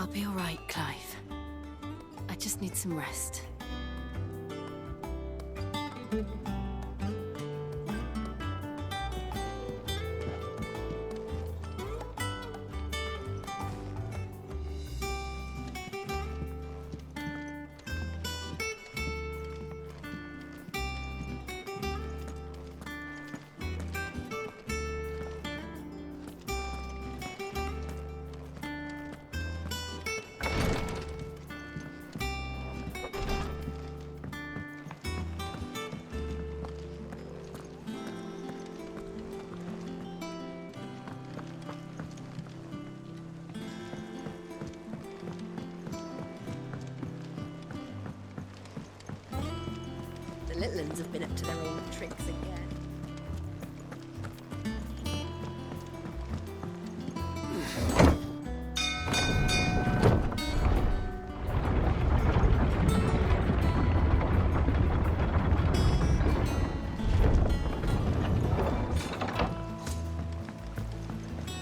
I'll be all right, Clive. I just need some rest. The little ones have been up to their old tricks again.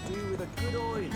Do with a good oil.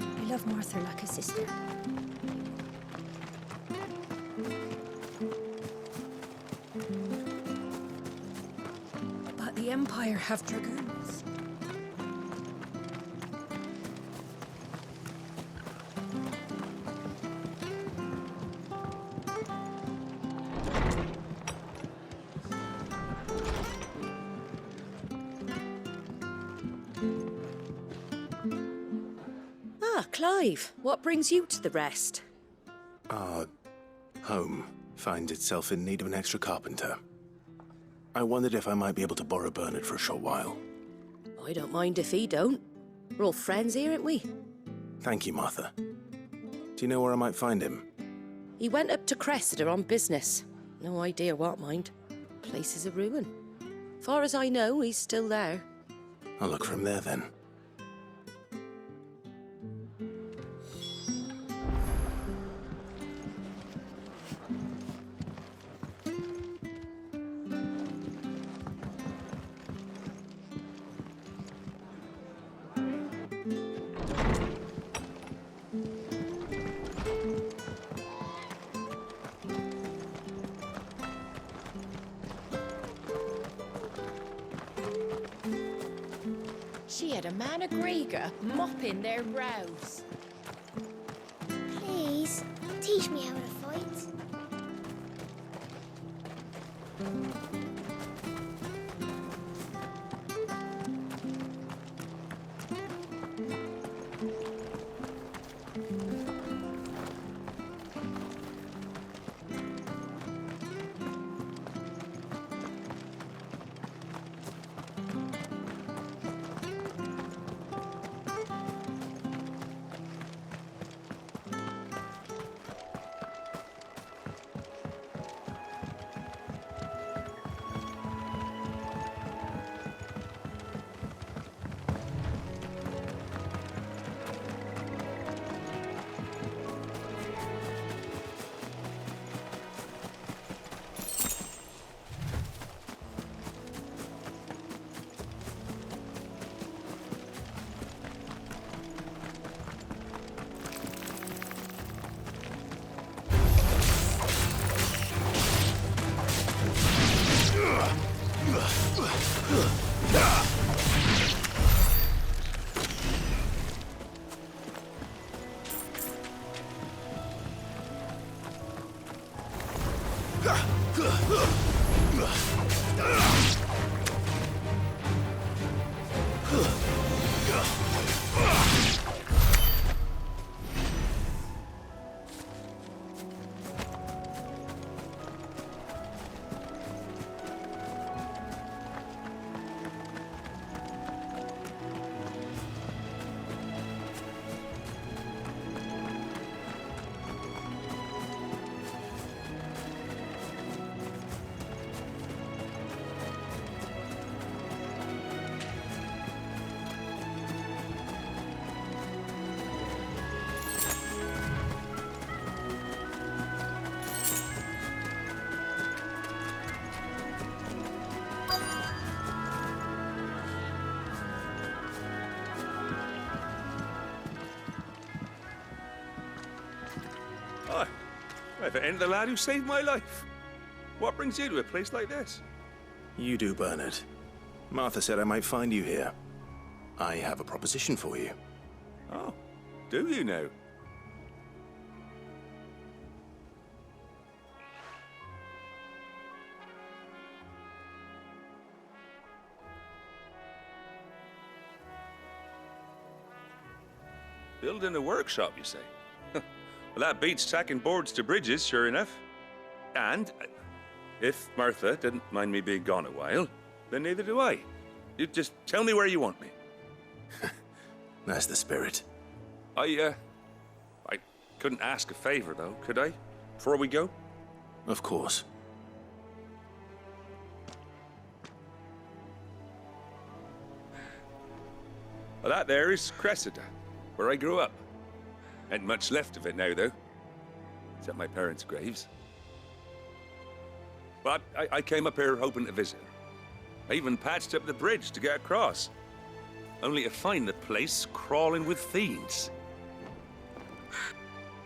I love Martha like a sister. But the Empire have dragoons. Ah, Clive, what brings you to the rest? Our home finds itself in need of an extra carpenter. I wondered if I might be able to borrow Bernard for a short while. I don't mind if he don't. We're all friends here, aren't we? Thank you, Martha. Do you know where I might find him? He went up to Cressida on business. No idea what, mind. Place is a ruin. Far as I know, he's still there. I'll look for him there then. She had a man of Grieger mopping their brows. Please, teach me how to fight. If it ain't the lad who saved my life. What brings you to a place like this? You do, Bernard. Martha said I might find you here. I have a proposition for you. Oh, do you now? Building a workshop, you say? Well, that beats tacking boards to bridges, sure enough. And if Martha didn't mind me being gone a while, then neither do I. You just tell me where you want me. That's the spirit. I couldn't ask a favor, though, could I? Before we go? Of course. Well, that there is Cressida, where I grew up. Ain't much left of it now, though. Except my parents' graves. But I came up here hoping to visit. I even patched up the bridge to get across. Only to find the place crawling with fiends.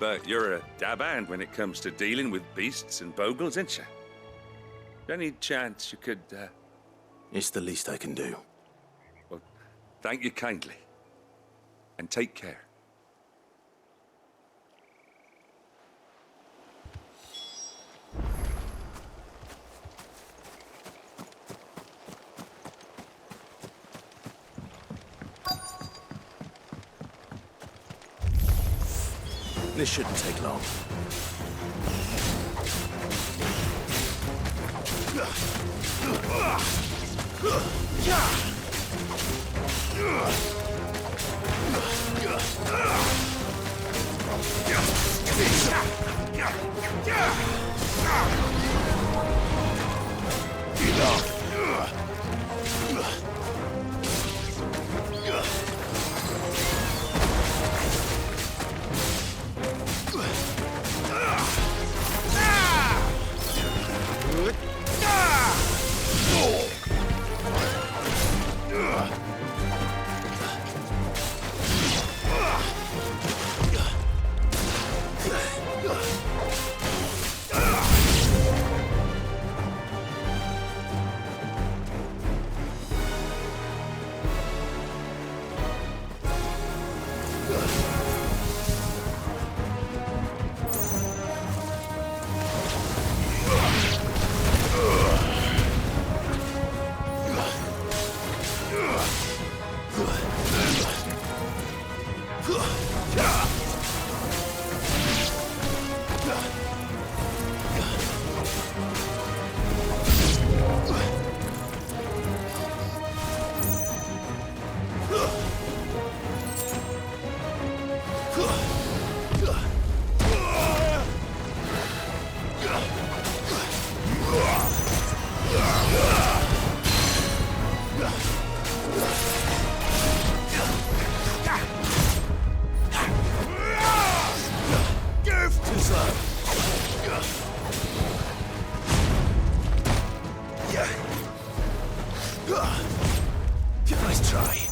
But you're a dab hand when it comes to dealing with beasts and bogles, ain't you? Any chance you could, It's the least I can do. Well, thank you kindly. And take care. This shouldn't take long. Nice try.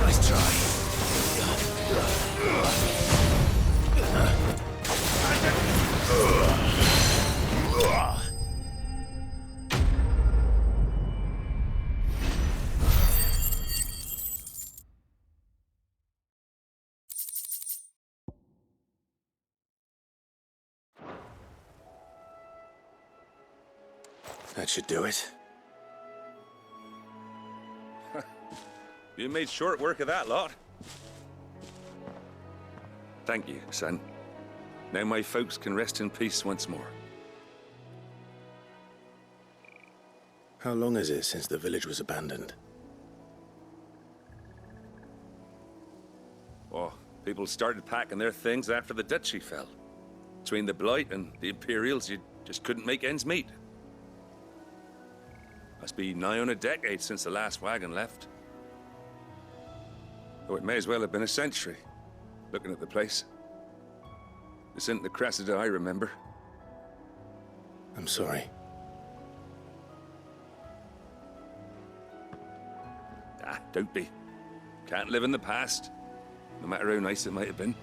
Nice try. That should do it. You made short work of that lot. Thank you, son. Now my folks can rest in peace once more. How long is it since the village was abandoned? Oh, people started packing their things after the duchy fell. Between the Blight and the Imperials, you just couldn't make ends meet. Must be nigh on a decade since the last wagon left. Though it may as well have been a century, looking at the place. This isn't the Cressida I remember. I'm sorry. Ah, don't be. Can't live in the past, no matter how nice it might have been.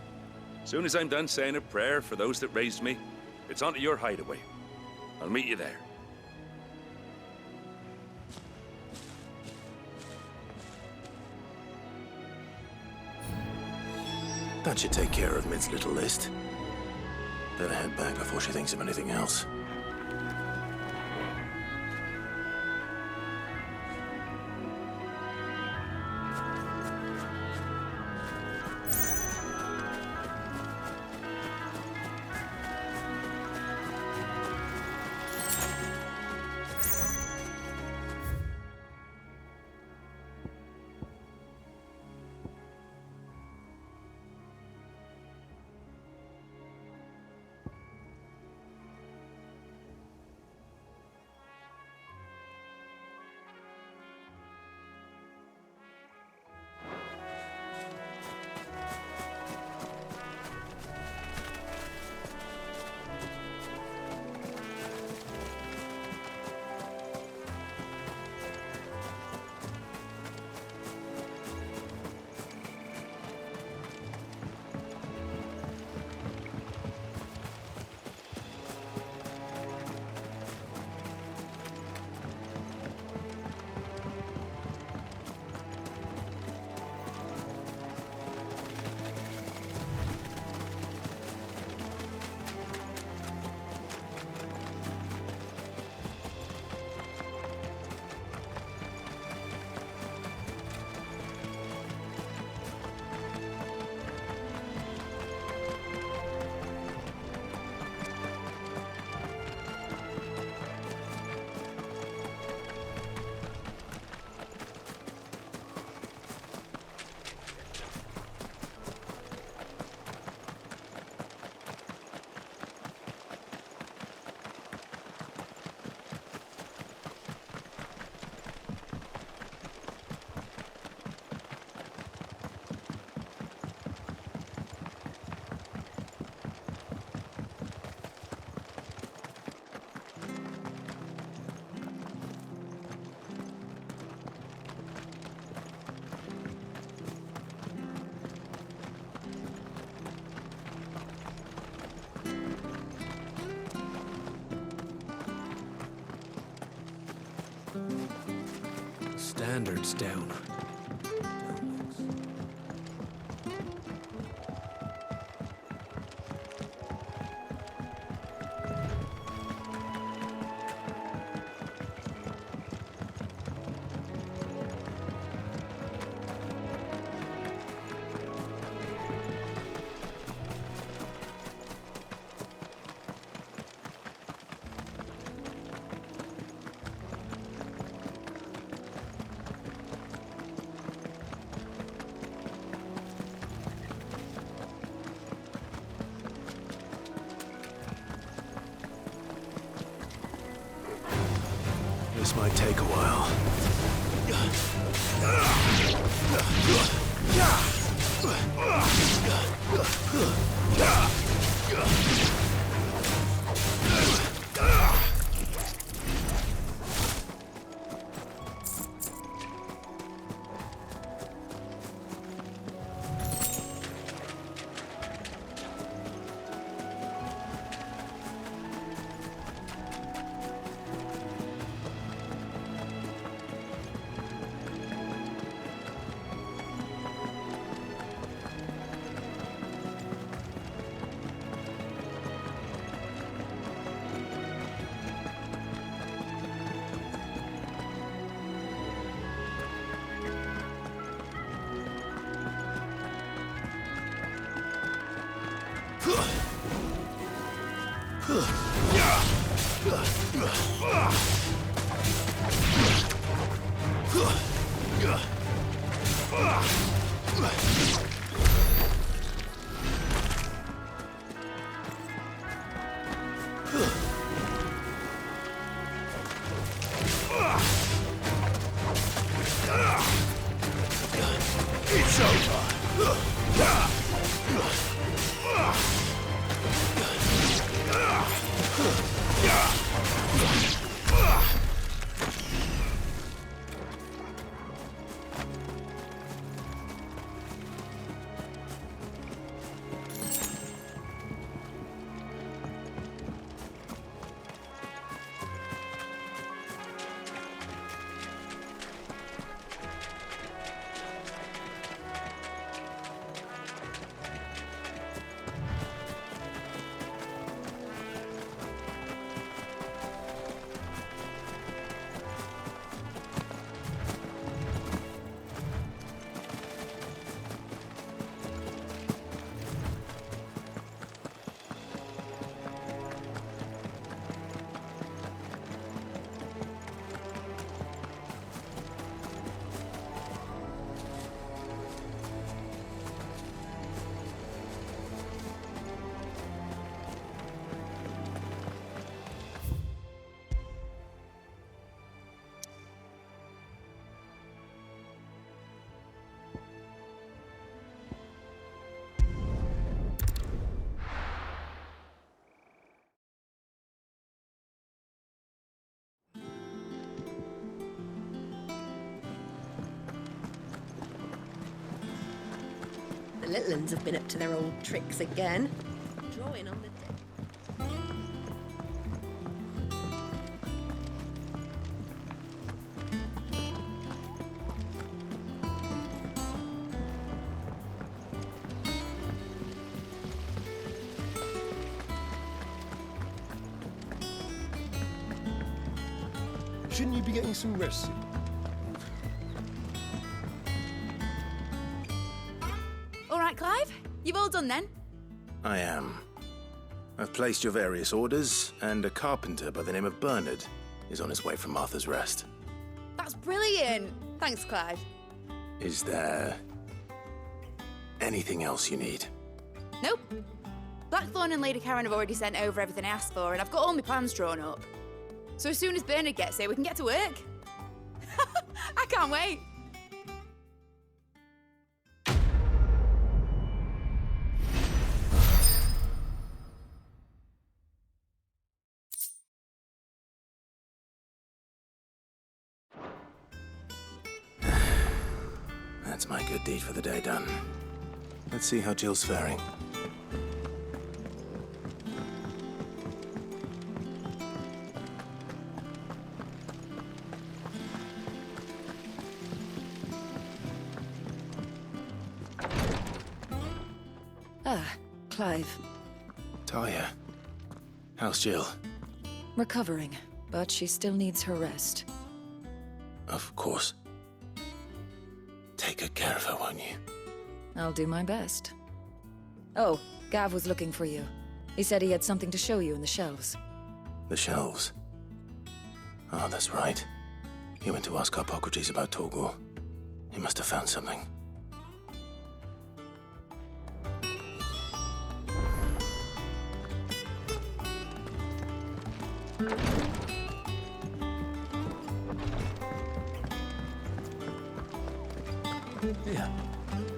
Soon as I'm done saying a prayer for those that raised me, it's on to your hideaway. I'll meet you there. That should take care of Mid's little list. Better head back before she thinks of anything else. Standards down. This might take a while. It's over. The little uns have been up to their old tricks again. Drawing on the deck. Shouldn't you be getting some rest? All right, Clive. You've all done then? I am. I've placed your various orders, and a carpenter by the name of Bernard is on his way from Arthur's Rest. That's brilliant. Thanks, Clive. Is there anything else you need? Nope. Blackthorn and Lady Karen have already sent over everything I asked for, and I've got all my plans drawn up. So as soon as Bernard gets here, we can get to work. I can't wait. That's my good deed for the day done. Let's see how Jill's faring. Clive. Talia, how's Jill? Recovering, but she still needs her rest. Of course. Take good care of her, won't you? I'll do my best. Oh, Gav was looking for you. He said he had something to show you in the shelves. The shelves. Oh, that's right. He went to ask Harpocrates about Torgor. He must have found something. Yeah.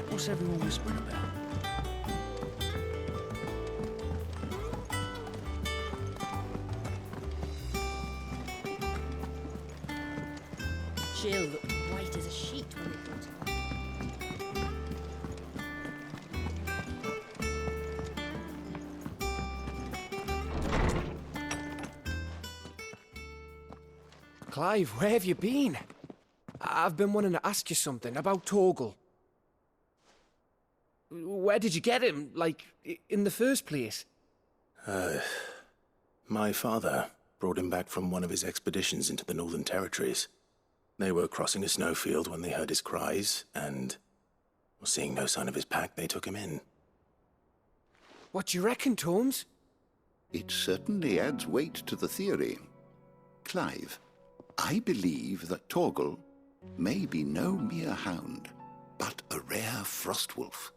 What's everyone whispering about? Jill looked white as a sheet when it brought her. Clive, where have you been? I've been wanting to ask you something about Torgal. Where did you get him, like, in the first place? My father brought him back from one of his expeditions into the Northern Territories. They were crossing a snowfield when they heard his cries, and seeing no sign of his pack, they took him in. What do you reckon, Tomes? It certainly adds weight to the theory. Clive, I believe that Torgal may be no mere hound, but a rare frostwolf,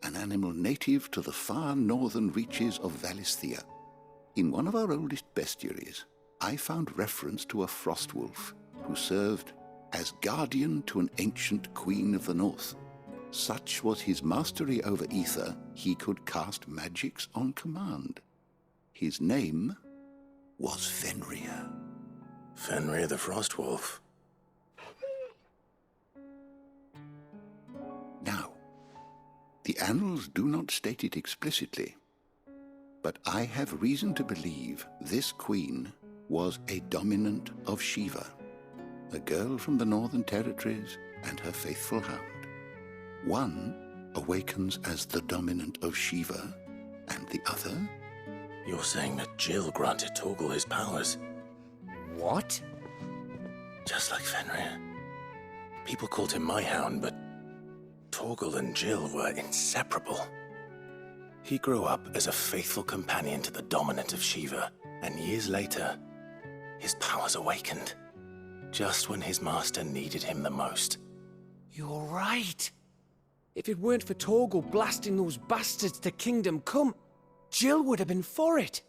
an animal native to the far northern reaches of Valisthea. In one of our oldest bestiaries, I found reference to a frostwolf who served as guardian to an ancient queen of the north. Such was his mastery over ether, he could cast magics on command. His name was Fenrir. Fenrir the Frostwolf. Now, the annals do not state it explicitly, but I have reason to believe this queen was a dominant of Shiva, a girl from the Northern Territories and her faithful hound. One awakens as the dominant of Shiva, and the other? You're saying that Jill granted Torgal his powers? What? Just like Fenrir. People called him my hound, but Torgal and Jill were inseparable. He grew up as a faithful companion to the dominant of Shiva, and years later, his powers awakened, just when his master needed him the most. You're right. If it weren't for Torgal blasting those bastards to Kingdom Come, Jill would have been for it.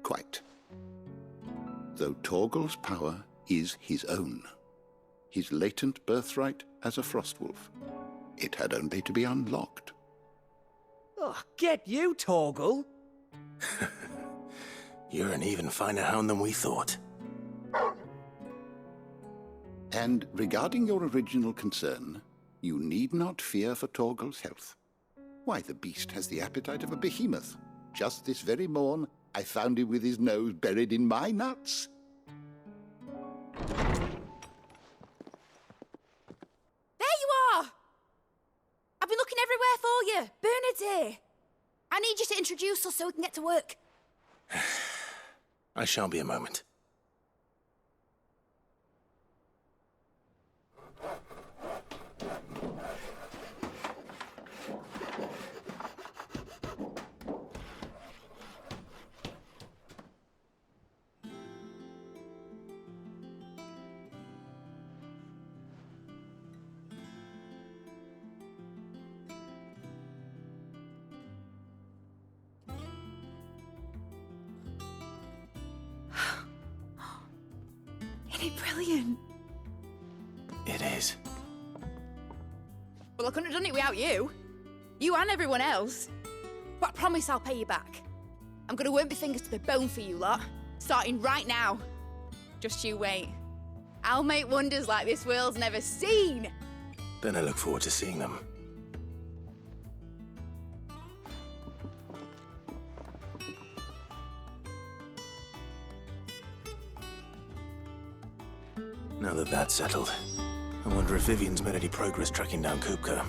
Quite. Though Torgal's power is his own, his latent birthright as a Frostwolf. It had only to be unlocked. Oh, get you, Torgal. You're an even finer hound than we thought. And regarding your original concern, you need not fear for Torgal's health. Why, the beast has the appetite of a behemoth. Just this very morn, I found him with his nose buried in my nuts. There you are! I've been looking everywhere for you. Bernard's here. I need you to introduce us so we can get to work. I shall be a moment. Isn't it brilliant? It is. Well, I couldn't have done it without you. You and everyone else. But I promise I'll pay you back. I'm gonna work my fingers to the bone for you lot, starting right now. Just you wait. I'll make wonders like this world's never seen. Then I look forward to seeing them. Now that that's settled, I wonder if Vivian's made any progress tracking down Kupka.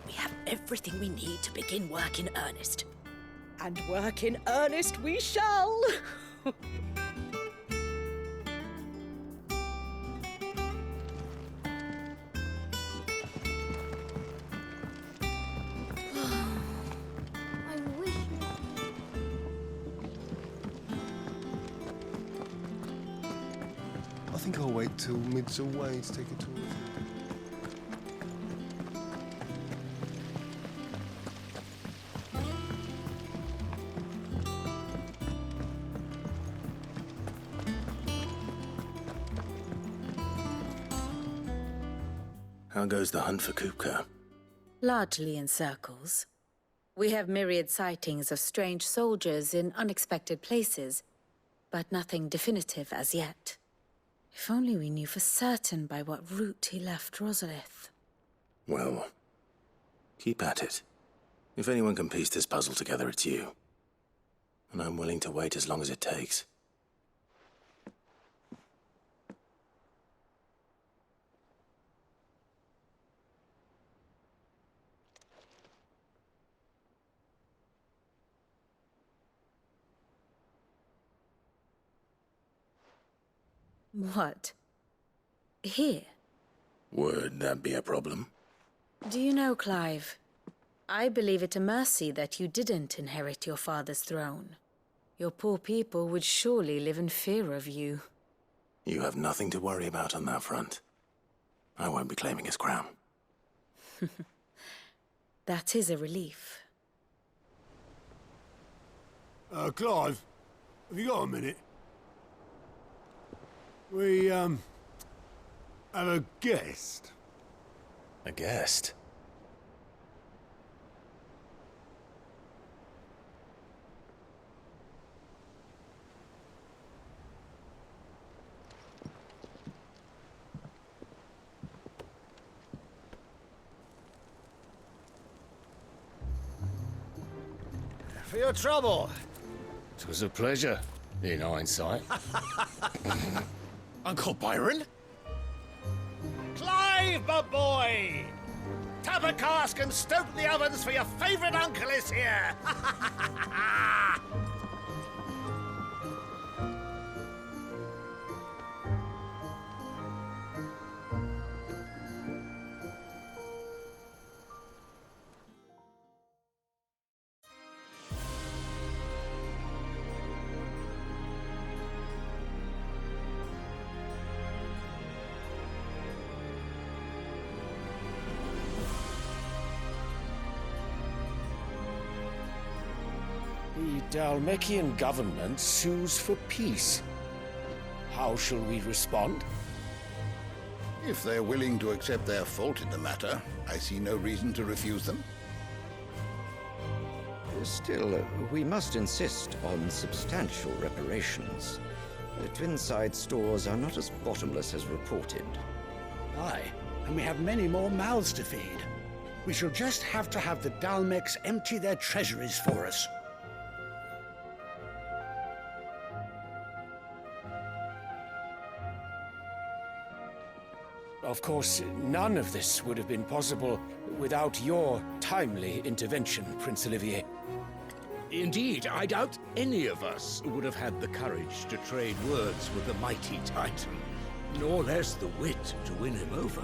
We have everything we need to begin work in earnest. And work in earnest we shall! I wish. I think I'll wait till mid's away to take a tour. How goes the hunt for Kupka? Largely in circles. We have myriad sightings of strange soldiers in unexpected places, but nothing definitive as yet. If only we knew for certain by what route he left Rosalith. Well, keep at it. If anyone can piece this puzzle together, it's you. And I'm willing to wait as long as it takes. What? Here? Would that be a problem? Do you know, Clive? I believe it a mercy that you didn't inherit your father's throne. Your poor people would surely live in fear of you. You have nothing to worry about on that front. I won't be claiming his crown. That is a relief. Clive, have you got a minute? We, have a guest. A guest? For your trouble. It was a pleasure, in hindsight. Uncle Byron? Clive, my boy! Tap a cask and stoke the ovens, for your favourite uncle is here! The Dalmekian government sues for peace. How shall we respond? If they're willing to accept their fault in the matter, I see no reason to refuse them. Still, we must insist on substantial reparations. The Twinside stores are not as bottomless as reported. Aye, and we have many more mouths to feed. We shall just have to have the Dalmecs empty their treasuries for us. Of course, none of this would have been possible without your timely intervention, Prince Olivier. Indeed, I doubt any of us would have had the courage to trade words with the mighty Titan, nor less the wit to win him over.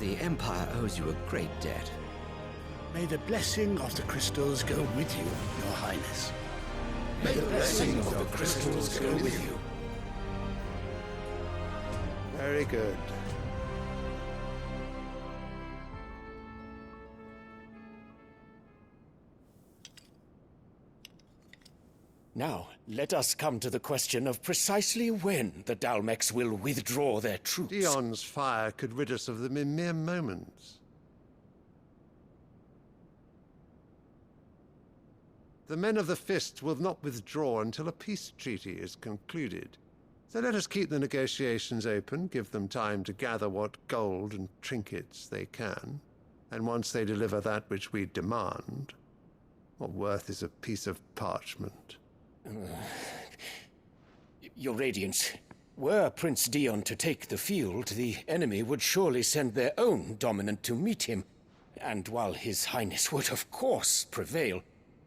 The Empire owes you a great debt. May the blessing of the crystals go with you, Your Highness. May the blessing of the crystals go with you. Very good. Now, let us come to the question of precisely when the Dalmecs will withdraw their troops. Dion's fire could rid us of them in mere moments. The men of the Fist will not withdraw until a peace treaty is concluded. So let us keep the negotiations open, give them time to gather what gold and trinkets they can, and once they deliver that which we demand, what worth is a piece of parchment? Your Radiance, were Prince Dion to take the field, the enemy would surely send their own dominant to meet him. And while His Highness would of course prevail,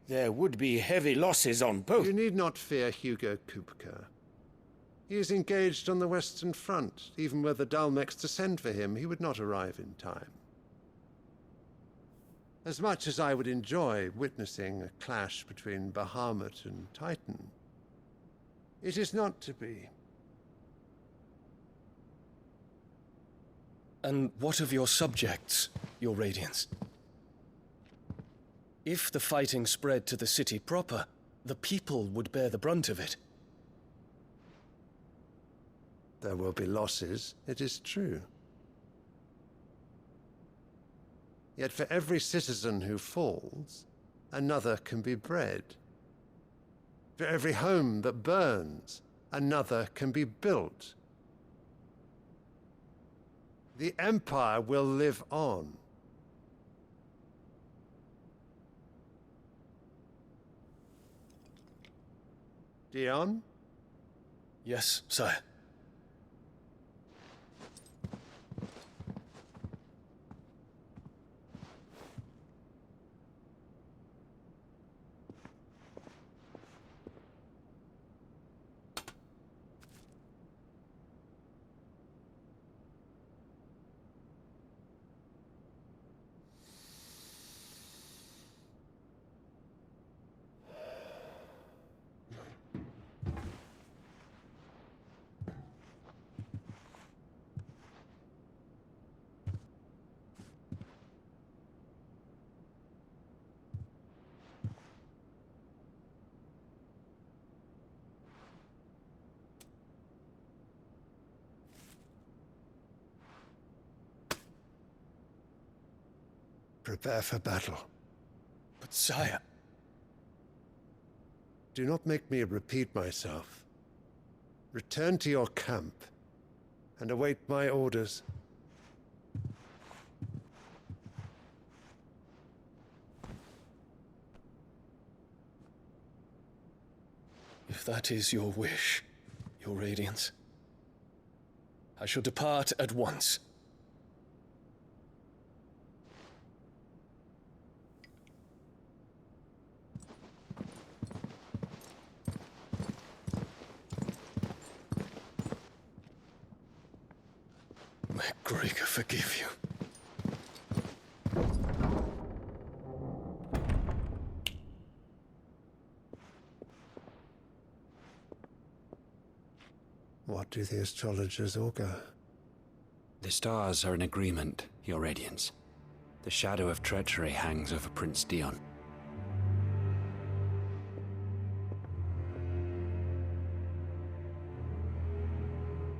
there would be heavy losses on both. You need not fear Hugo Kupka. He is engaged on the Western Front. Even were the Dalmecs to send for him, he would not arrive in time. As much as I would enjoy witnessing a clash between Bahamut and Titan, it is not to be. And what of your subjects, Your Radiance? If the fighting spread to the city proper, the people would bear the brunt of it. There will be losses, it is true. Yet for every citizen who falls, another can be bred. For every home that burns, another can be built. The Empire will live on. Dion? Yes, sire. Prepare for battle. But sire... Do not make me repeat myself. Return to your camp and await my orders. If that is your wish, Your Radiance, I shall depart at once. May Gregor forgive you. What do the astrologers augur? The stars are in agreement, Your Radiance. The shadow of treachery hangs over Prince Dion.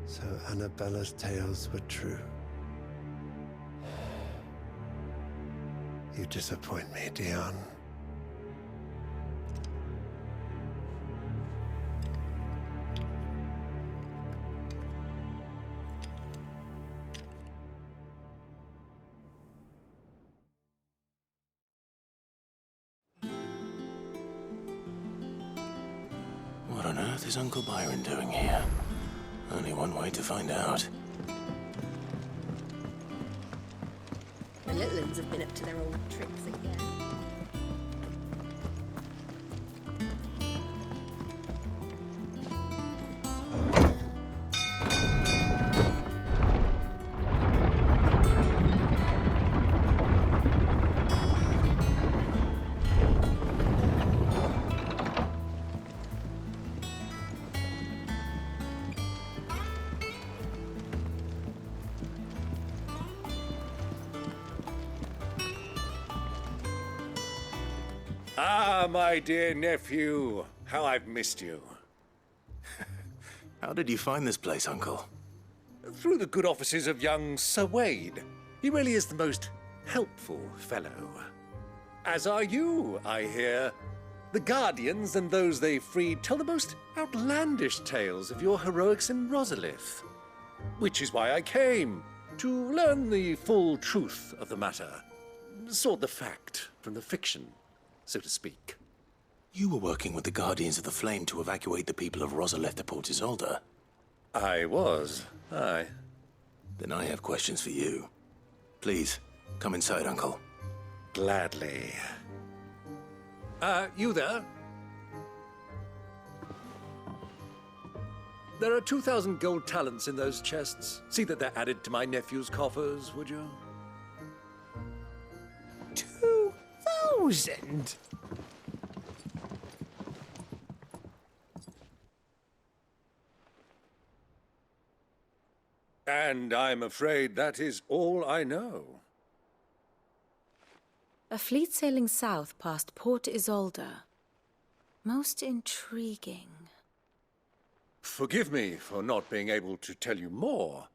So Annabella's tales were true. You disappoint me, Dion. What on earth is Uncle Byron doing here? Only one way to find out. The little ones have been up to their old tricks again. Ah, my dear nephew, how I've missed you. How did you find this place, Uncle? Through the good offices of young Sir Wade. He really is the most helpful fellow. As are you, I hear. The Guardians and those they freed tell the most outlandish tales of your heroics in Rosalith. Which is why I came, to learn the full truth of the matter. Sort the fact from the fiction, so to speak. You were working with the Guardians of the Flame to evacuate the people of Rosalith to Port Isolde. I was, aye. Then I have questions for you. Please, come inside, Uncle. Gladly. You there? There are 2,000 gold talents in those chests. See that they're added to my nephew's coffers, would you? 2,000? And I'm afraid that is all I know. A fleet sailing south past Port Isolde. Most intriguing. Forgive me for not being able to tell you more.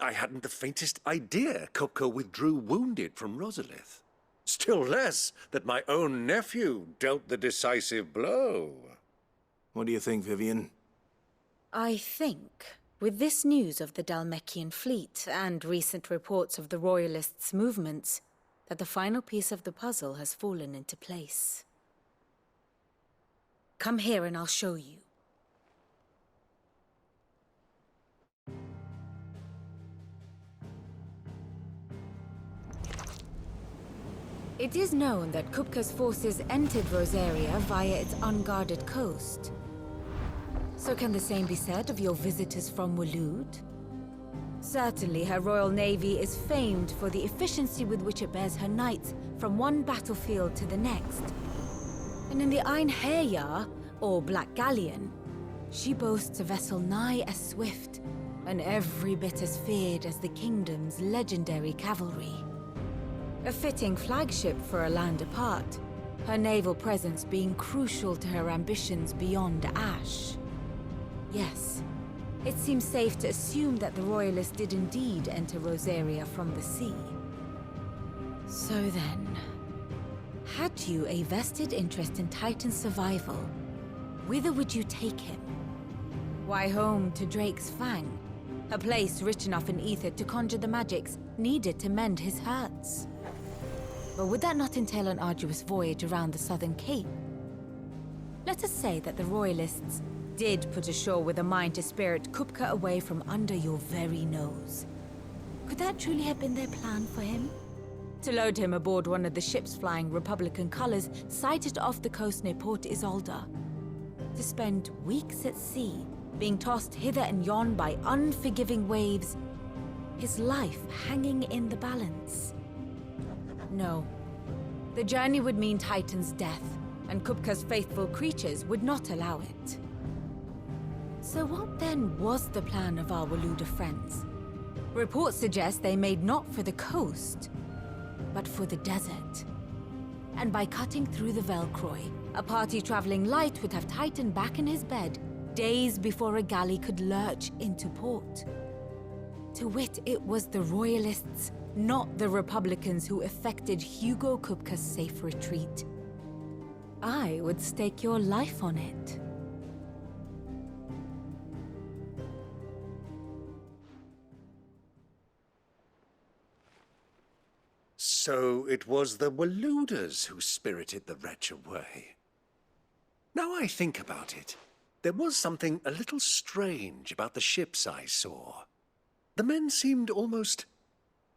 I hadn't the faintest idea Kopko withdrew wounded from Rosalith. Still less that my own nephew dealt the decisive blow. What do you think, Vivian? I think, with this news of the Dhalmekian fleet and recent reports of the Royalists' movements, that the final piece of the puzzle has fallen into place. Come here and I'll show you. It is known that Kupka's forces entered Rosaria via its unguarded coast. So can the same be said of your visitors from Waloed? Certainly her Royal Navy is famed for the efficiency with which it bears her knights from one battlefield to the next. And in the Einherjar, or Black Galleon, she boasts a vessel nigh as swift and every bit as feared as the kingdom's legendary cavalry. A fitting flagship for a land apart, her naval presence being crucial to her ambitions beyond Ash. Yes, it seems safe to assume that the Royalists did indeed enter Rosaria from the sea. So then, Had you a vested interest in Titan's survival, whither would you take him? Why, home to Drake's Fang, a place rich enough in ether to conjure the magics needed to mend his hurts. But would that not entail an arduous voyage around the southern cape? Let us say that the Royalists did put ashore with a mind to spirit Kupka away from under your very nose. Could that truly have been their plan for him? To load him aboard one of the ships flying Republican colors sighted off the coast near Port Isolde. To spend weeks at sea, being tossed hither and yon by unforgiving waves, his life hanging in the balance. No. The journey would mean Titan's death, and Kupka's faithful creatures would not allow it. So what then was the plan of our Waluda friends? Reports suggest they made not for the coast, but for the desert. And by cutting through the Velcroy, a party traveling light would have Titan back in his bed days before a galley could lurch into port. To wit, it was the Royalists, not the Republicans, who effected Hugo Kupka's safe retreat. I would stake your life on it. So it was the Waludas who spirited the wretch away. Now I think about it, there was something a little strange about the ships I saw. The men seemed almost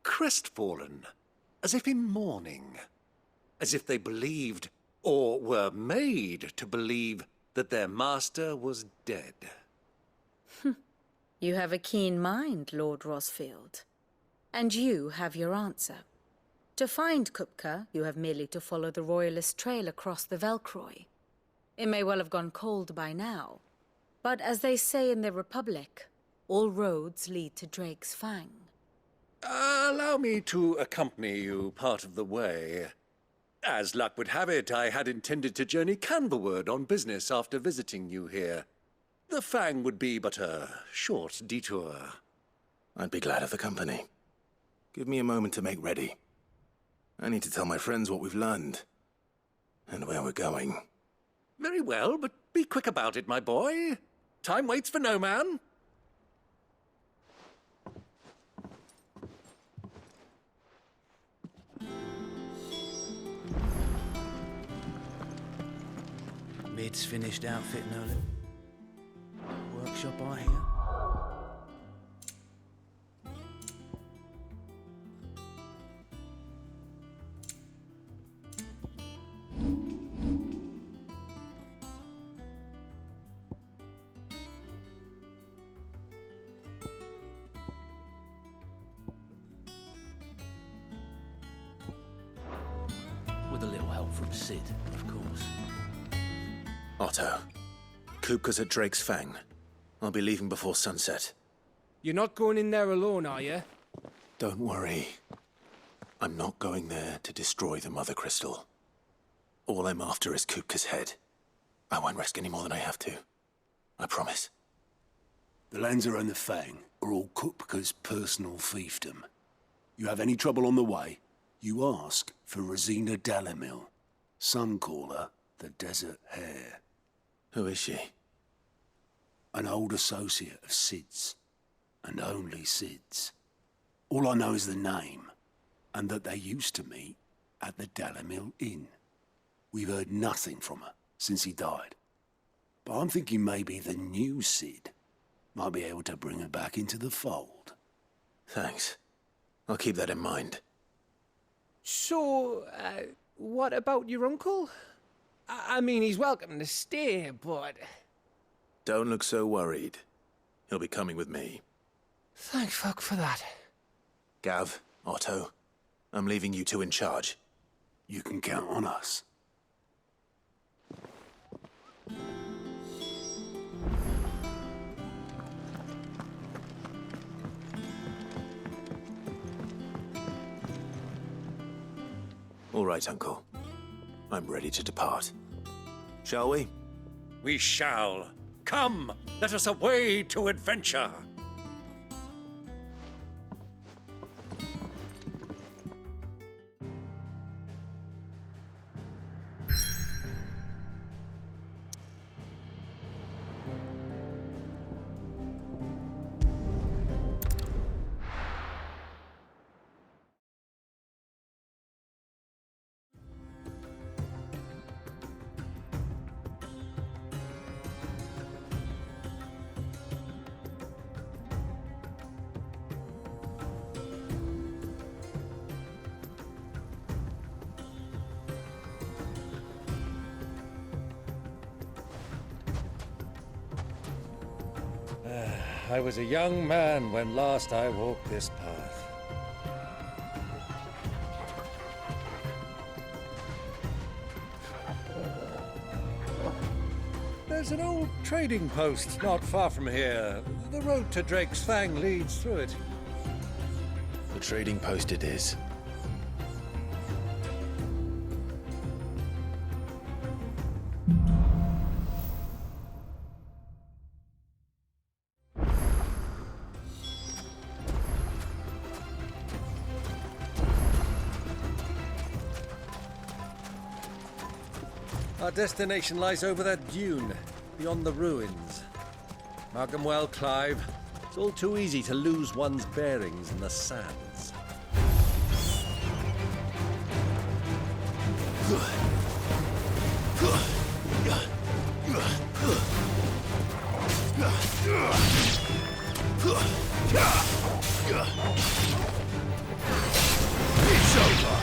crestfallen, as if in mourning, as if they believed, or were made to believe, that their master was dead. You have a keen mind, Lord Rosfield. And you have your answer. To find Kupka, you have merely to follow the Royalist trail across the Velcroy. It may well have gone cold by now, but as they say in the Republic, all roads lead to Drake's Fang. Allow me to accompany you part of the way. As luck would have it, I had intended to journey Canverward on business after visiting you here. The Fang would be but a short detour. I'd be glad of the company. Give me a moment to make ready. I need to tell my friends what we've learned, and where we're going. Very well, but be quick about it, my boy. Time waits for no man. Mid's finished outfit, Nolan. Workshop, I hear. With a little help from Sid, of course. Otto, Kupka's at Drake's Fang. I'll be leaving before sunset. You're not going in there alone, are you? Don't worry. I'm not going there to destroy the Mother Crystal. All I'm after is Kupka's head. I won't risk any more than I have to. I promise. The Lanza and the Fang are all Kupka's personal fiefdom. You have any trouble on the way, you ask for Rosina Dalamil. Some call her the Desert Hare. Who is she? An old associate of Sid's, and only Sid's. All I know is the name, and that they used to meet at the Dalamil Inn. We've heard nothing from her since he died. But I'm thinking maybe the new Sid might be able to bring her back into the fold. Thanks. I'll keep that in mind. So, what about your uncle? I mean, he's welcome to stay, but... Don't look so worried. He'll be coming with me. Thank fuck for that. Gav, Otto, I'm leaving you two in charge. You can count on us. All right, Uncle. I'm ready to depart. Shall we? We shall. Come, let us away to adventure. I was a young man when last I walked this path. There's an old trading post not far from here. The road to Drake's Fang leads through it. The trading post it is. Our destination lies over that dune, beyond the ruins. Mark 'em well, Clive. It's all too easy to lose one's bearings in the sands. It's over!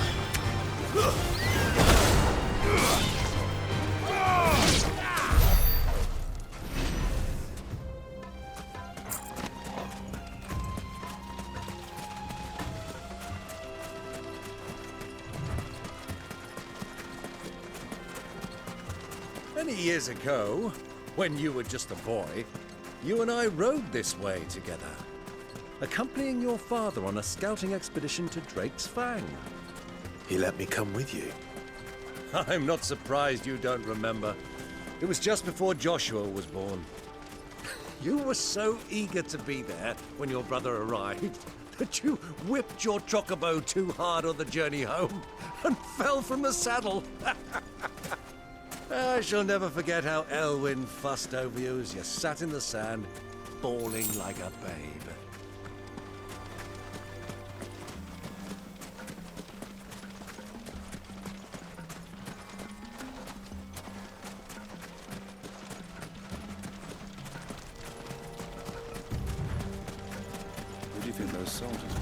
Many years ago, when you were just a boy, you and I rode this way together, accompanying your father on a scouting expedition to Drake's Fang. He let me come with you. I'm not surprised you don't remember. It was just before Joshua was born. You were so eager to be there when your brother arrived that you whipped your chocobo too hard on the journey home and fell from the saddle. I shall never forget how Elwyn fussed over you as you sat in the sand, bawling like a babe. Who do you think those soldiers were?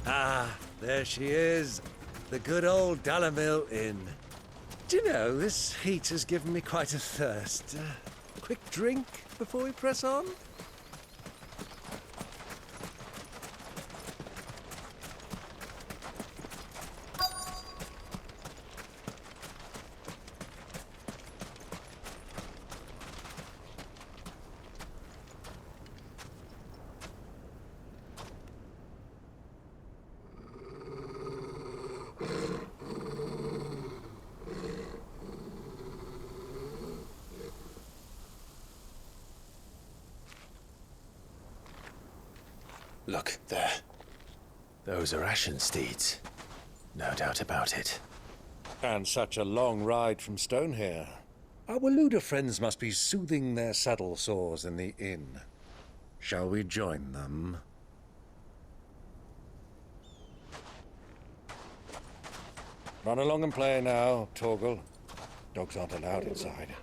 Ah, there she is. The good old Dalamil Inn. Do you know, this heat has given me quite a thirst. Quick drink before we press on? Look, there. Those are Ashen steeds. No doubt about it. And such a long ride from Stonehere. Our Waluda friends must be soothing their saddle sores in the inn. Shall we join them? Run along and play now, Torgal. Dogs aren't allowed inside.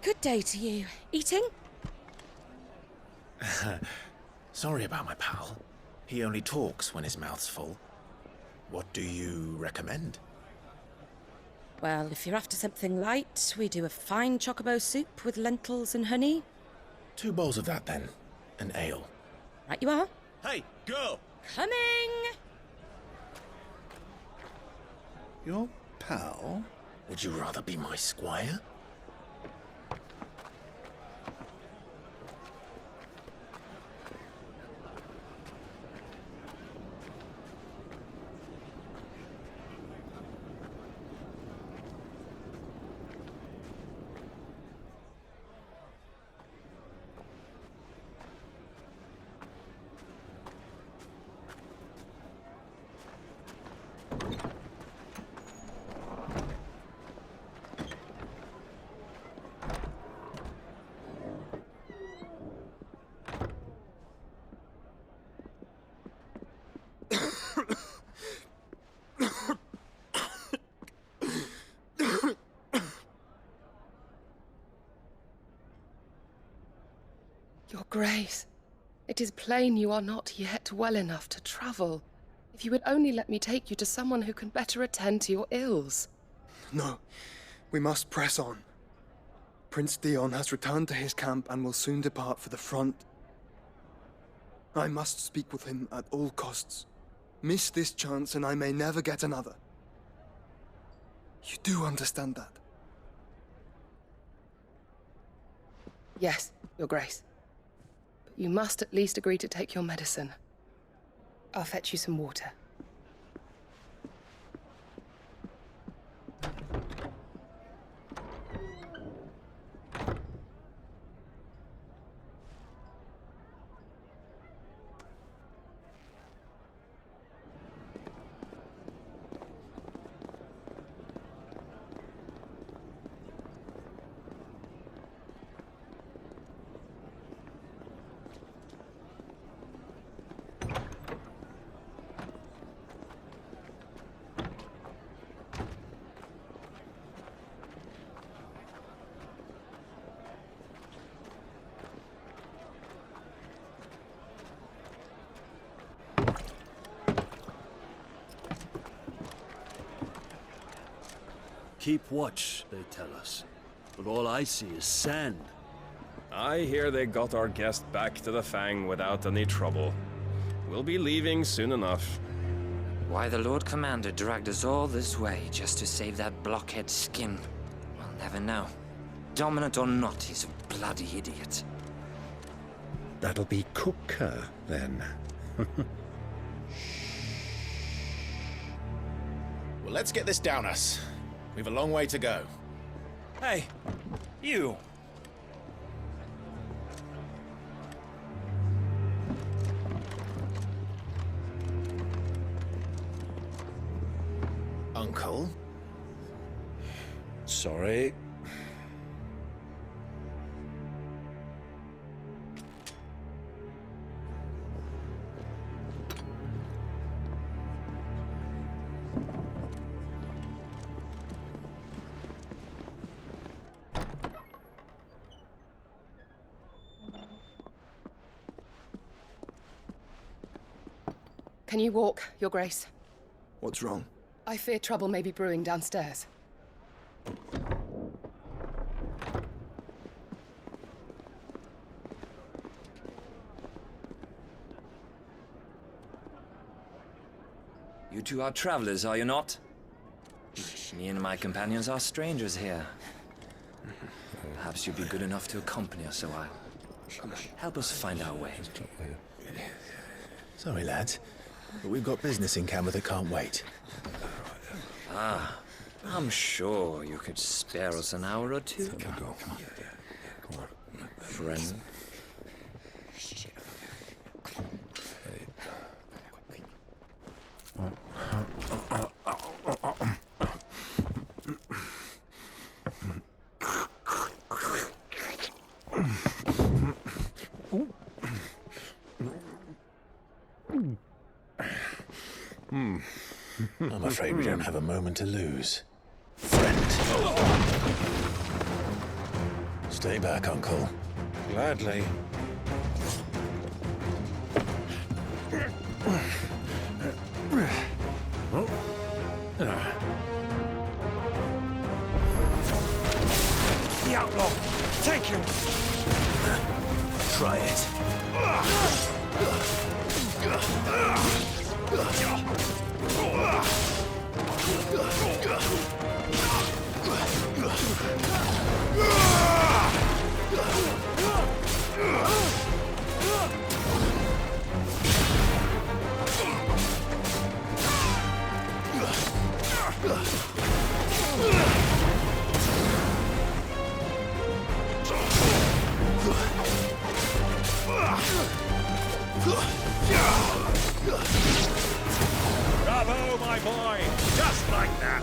Good day to you. Eating? Sorry about my pal. He only talks when his mouth's full. What do you recommend? Well, if you're after something light, we do a fine chocobo soup with lentils and honey. 2 bowls of that, then. An ale. Right you are. Hey, girl! Coming! Your pal? Would you rather be my squire? Your Grace, it is plain you are not yet well enough to travel. If you would only let me take you to someone who can better attend to your ills. No, we must press on. Prince Dion has returned to his camp and will soon depart for the front. I must speak with him at all costs. Miss this chance and I may never get another. You do understand that? Yes, Your Grace. But you must at least agree to take your medicine. I'll fetch you some water. Keep watch, they tell us. But all I see is sand. I hear they got our guest back to the Fang without any trouble. We'll be leaving soon enough. Why the Lord Commander dragged us all this way just to save that blockhead skin, we'll never know. Dominant or not, he's a bloody idiot. That'll be Cooker, then. Well, let's get this down us. We've a long way to go. Hey, you! Uncle? Sorry. Can you walk, Your Grace? What's wrong? I fear trouble may be brewing downstairs. You two are travelers, are you not? Me and my companions are strangers here. Perhaps you'd be good enough to accompany us a while. Help us find our way. Sorry, lads, but we've got business in camera that can't wait. Ah, I'm sure you could spare us an hour or two. Come on. Friend. I'm afraid we don't have a moment to lose. Friend. Stay back, Uncle. Gladly. The outlaw! Take him! Try it. Bravo, my boy! Just like that!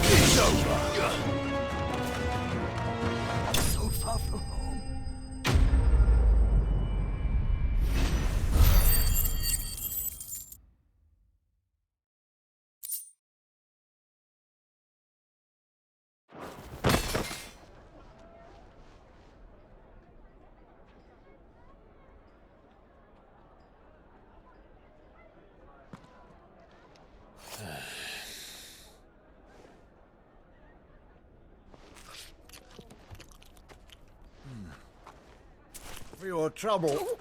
It's over! So far from home. For your trouble.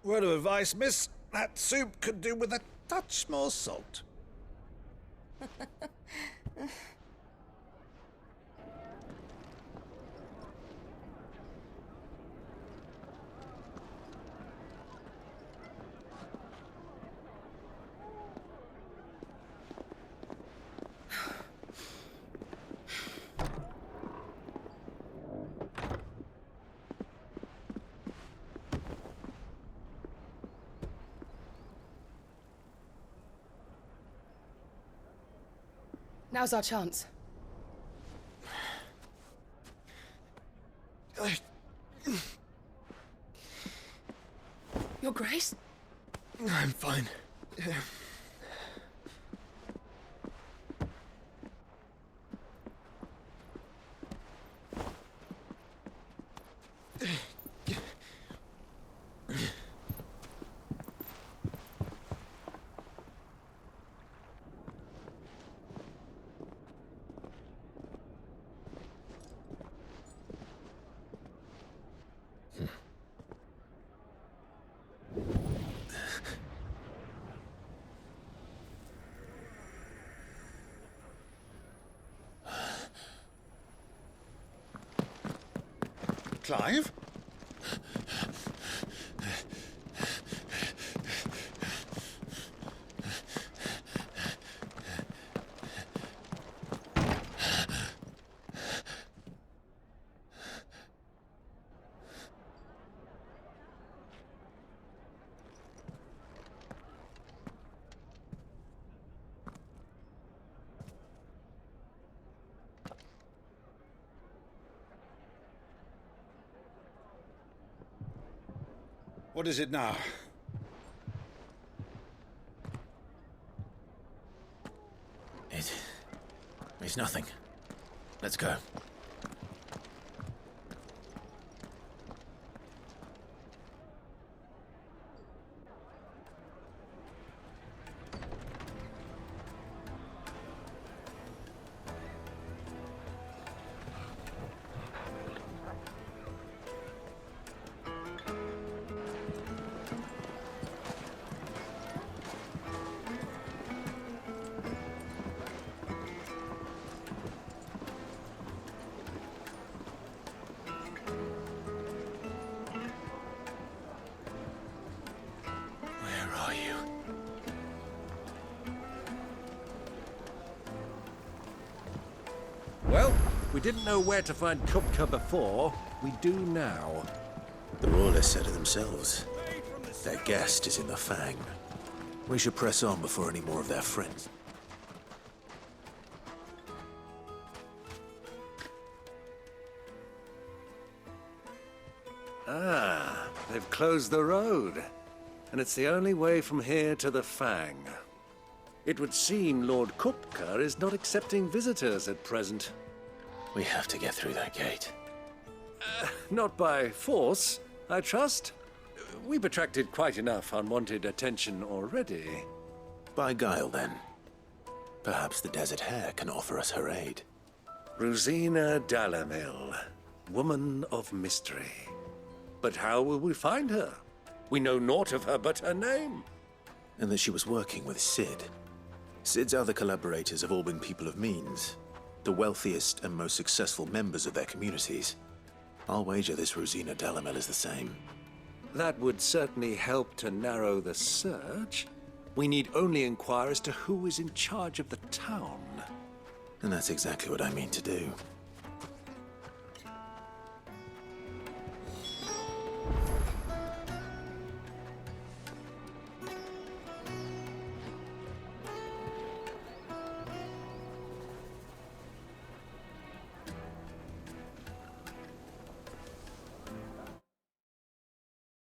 Word of advice, miss. That soup could do with a touch more salt. Now's our chance. Your Grace? I'm fine. Clive? What is it now? It's nothing. Let's go. Well, we didn't know where to find Kupka before. We do now. The Royalists said it themselves. Their guest is in the Fang. We should press on before any more of their friends. Ah, they've closed the road. And it's the only way from here to the Fang. It would seem Lord Kupka is not accepting visitors at present. We have to get through that gate. Not by force, I trust. We've attracted quite enough unwanted attention already. By guile, then. Perhaps the Desert Hare can offer us her aid. Rosina Dalamil, woman of mystery. But how will we find her? We know naught of her but her name. And that she was working with Sid. Cid's other collaborators have all been people of means, the wealthiest and most successful members of their communities. I'll wager this Rosina Delamel is the same. That would certainly help to narrow the search. We need only inquire as to who is in charge of the town. And that's exactly what I mean to do.